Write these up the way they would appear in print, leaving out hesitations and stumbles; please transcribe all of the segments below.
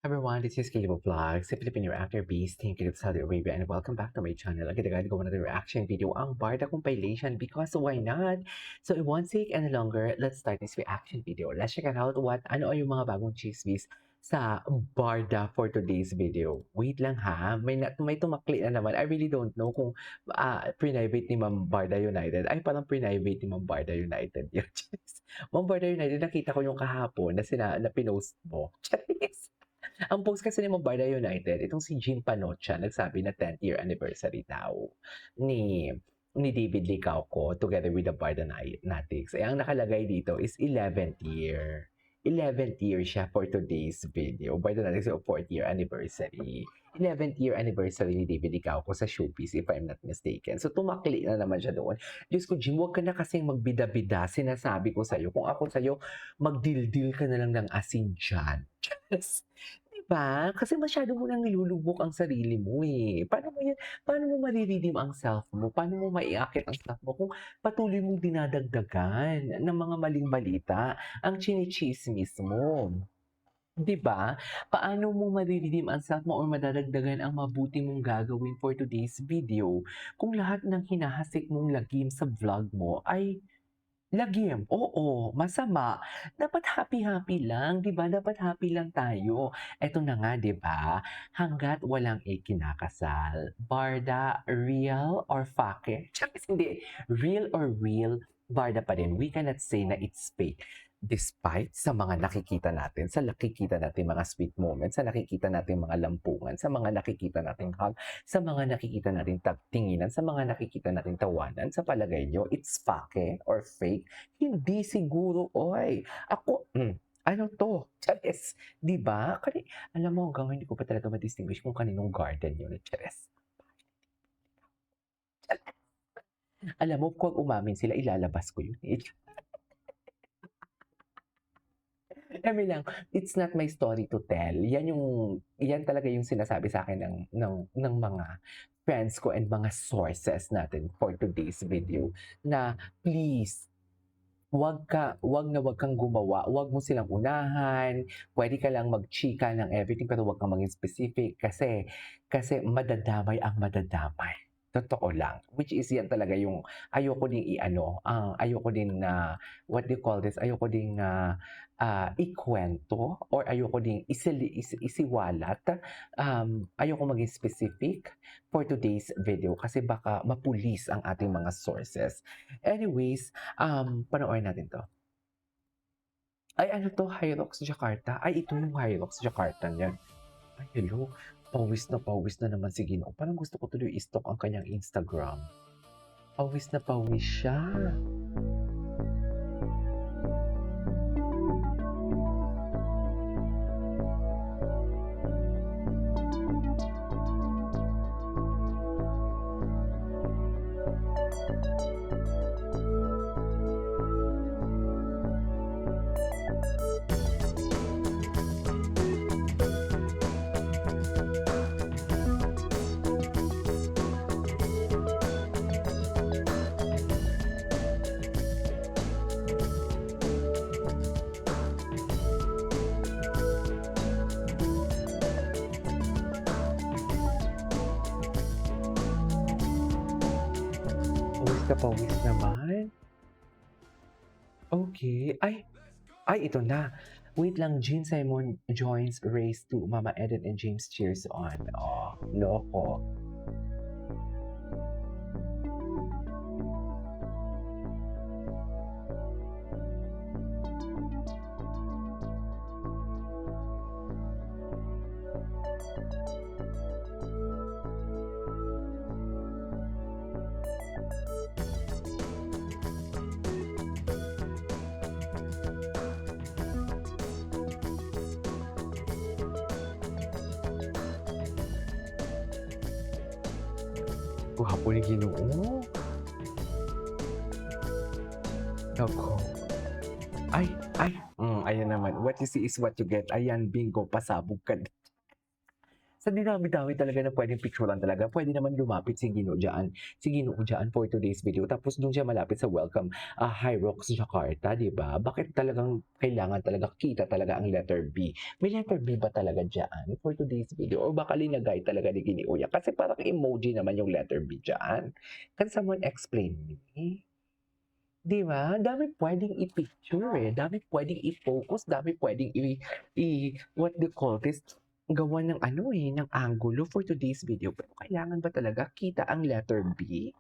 Everyone, this is Caleb Vlogs, a Filipino actor based in Caleb, Saudi Arabia, and welcome back to my channel. Agad-agad ko another reaction video ang Barda compilation because why not? So in one take and longer, let's start this reaction video. Let's check it out ano ay yung mga bagong chismis sa Barda for today's video. Wait lang ha, may tumakli na naman. I really don't know kung private ni Ma'am Barda United. Ay, parang private ni Ma'am Barda United yun. Ma'am Barda United, nakita ko yung kahapon na pinost mo. Charis! Ang post kasi ni Mobarda United, itong si Jean Panocha, nagsabi na 10th year anniversary daw ni ni David Licauco together with the Barda Natics. Eh, ang nakalagay dito is 11th year. 11th year siya for today's video. Barda Natics yung 4th year anniversary. 11th year anniversary ni David Licauco sa showbiz if I'm not mistaken. So tumakli na naman siya doon. Diyos ko, Jim, huwag ka na kasing magbida-bida. Sinasabi ko sa'yo, kung ako sa'yo, magdildil ka na lang ng asin dyan. Yes. 'Di ba? Kasi masyado mo nang nilulubog ang sarili mo, eh. Paano mo mare-redeem ang self mo? Paano mo maiakyat ang self mo kung patuloy mong dinadagdagan ng mga maling balita ang tsini-tsismis mo? 'Di ba? Paano mo mare-redeem ang self mo or madadagdagan ang mabuti mong gagawin for today's video kung lahat ng hinahasik mong lagim sa vlog mo ay lagim, oo, masama. Dapat happy-happy lang, 'di ba? Dapat happy lang tayo. Eto na nga, 'di ba? Hangga't walang ikinakasal, Barda real or fake? Charis, hindi. Real or real, Barda pa rin. We cannot say na it's fake. Despite sa mga nakikita natin, sa nakikita natin mga sweet moments, sa nakikita natin mga lampungan, sa mga nakikita nating hug, sa mga nakikita nating tinginan, sa mga nakikita nating tawanan, sa palagay nyo, it's fake or fake? Hindi siguro, oy. Ako, ano to? Charis, di ba? Alam mo, hanggang hindi ko pa talaga ma-distinguish kung kaninong garden yun, Charis. Alam mo, kung umamin sila, ilalabas ko yun. Kami lang, it's not my story to tell. Yan talaga yung sinasabi sa akin ng mga friends ko and mga sources natin for today's video na please, wag kang gumawa, wag mo silang unahan, pwede ka lang magchika ng everything pero wag kang maging specific kasi madadamay ang madadamay. Totoo lang. Which is yan talaga yung ayoko ding ayoko din na, what do you call this? Ayoko ding ikwento or ayoko ding isiwalat. Ayoko maging specific for today's video kasi baka mapulis ang ating mga sources. Anyways, panoorin natin 'to. Ay ano 'to, Hyrox Jakarta? Ay ito yung Hyrox Jakarta niyan. Ay hello, pawis na naman si Ginoo. Parang gusto ko tuloy i-stalk ang kanyang Instagram. Pawis na pawis siya. Pawis na pawis naman. Okay. Ay ito na. Wait lang, Jean Simon joins race to Mama Eden and James cheers on. Oh, loko. Gwapo ni Ginoo. Naku. Ayan naman. What you see is what you get. Ayan, bingo, pasabog ka. Sa dinami-dami talaga na pwedeng picturean talaga, pwede naman lumapit si Ginoo diyaan for today's video tapos dun siya malapit sa welcome, Hyrox Jakarta, 'di ba? Bakit talagang kailangan talaga kita talaga ang letter B? May letter B ba talaga diyaan for today's video or baka linagay talaga ni Ginoo yan? Kasi parang emoji naman yung letter B diyaan. Can someone explain me? 'Di ba? Dami puwedeng i-picture, eh, dami puwedeng i-focus, dami puwedeng what do you call this, gawan ng ano, eh, ng anggulo for today's video. Pero kailangan ba talaga kita ang letter B?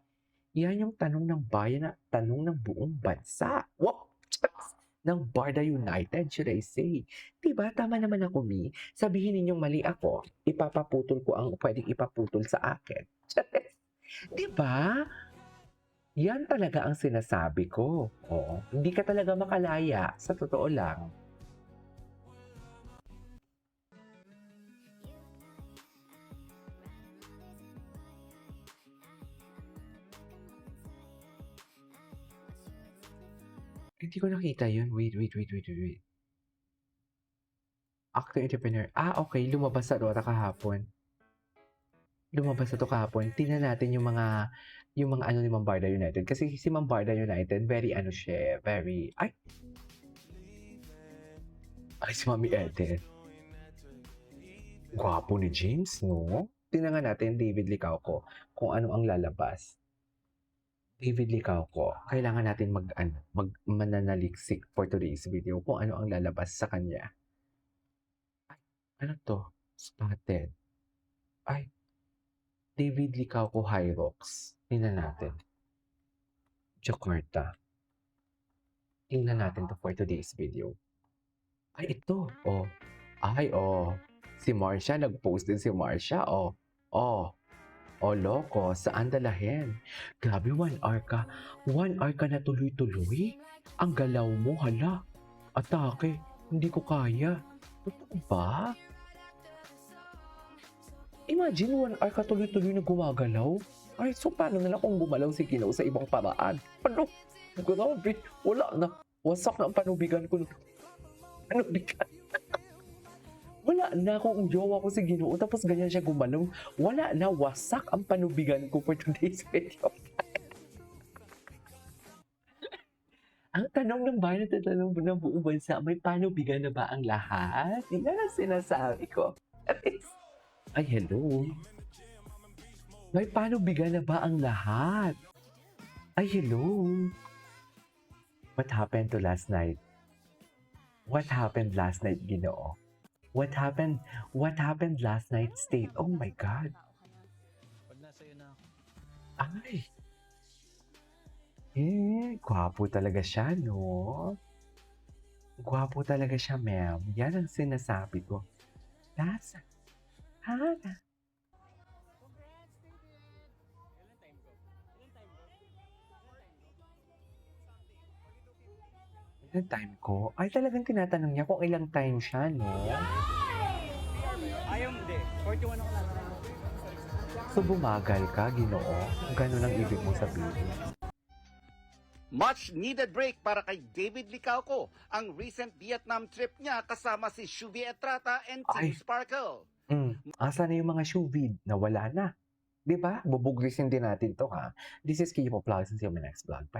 Yan yung tanong ng bayan at tanong ng buong bansa. Wow! Ng Barda United, should I say. 'Di ba, tama naman ako, Mi. Sabihin ninyong mali ako, ipapaputol ko ang puwedeng ipaputol sa akin. 'Di ba? Yan talaga ang sinasabi ko, oo. Hindi ka talaga makalaya, sa totoo lang. Hindi ko nakita yun, wait. Actor entrepreneur, okey lumabas sa Rota kahapon. Lumabas na 'to kahapon, tingnan natin yung mga ano ni Ma'am Barda United kasi si Ma'am Barda United very ano siya, eh, very si Mami Eden. Gwapo ni James 'no? Tingnan nga natin David Licauco kung ano ang lalabas. David Licauco, kailangan natin mag-ano, mananaliksik for today's video kung ano ang lalabas sa kanya. Ano 'to? Spotted. David Licauco Hyrox. Tingnan natin. Jakarta. Tingnan natin 'to for today's video. Ito. Si Marsha, nag-post din si Marsha, loko, saan dalahin? Grabe 1 hour ka. 1 hour ka na tuloy-tuloy? Ang galaw mo, hala. Atake, hindi ko kaya. Totoo ba? Imagine 1 hour ka tuloy-tuloy na gumagalaw? So paano na lang kung gumalaw si Ginoo sa ibang paraan? Ano? Grabe, wala na. Wasak na ang panubigan ko. Panubigan. Wala na kung jowa ko si Ginoo tapos ganyan siya gumalaw. Wala na, wasak ang panubigan ko for today's video. Ang tanong ng bayan at tanong ng buong bansa, may panubigan na ba ang lahat? Yan ang sinasabi ko. Hello. May panubigan na ba ang lahat? Hello. What happened to last night? What happened last night, Ginoo? What happened last night, State? Oh my God. Pag nasa iyo na ako. Gwapo talaga siya, no? Gwapo talaga siya, ma'am. Yan ang sinasabi ko. Nasa? Hana? Ilang time ko? Talagang tinatanong niya kung ilang time siya, no? Ayaw hindi. 41 ako lang. So bumagal ka, Ginoo? Ganun ang ibig mo sabihin. Much needed break para kay David Licauco ang recent Vietnam trip niya kasama si Shuvi Etrata and Team Sparkle. Asa na yung mga showvid? Nawala na. 'Di ba? Bubuglisin din natin to, ha? This is Kiyo Vlogs and see you in my next vlog. Bye.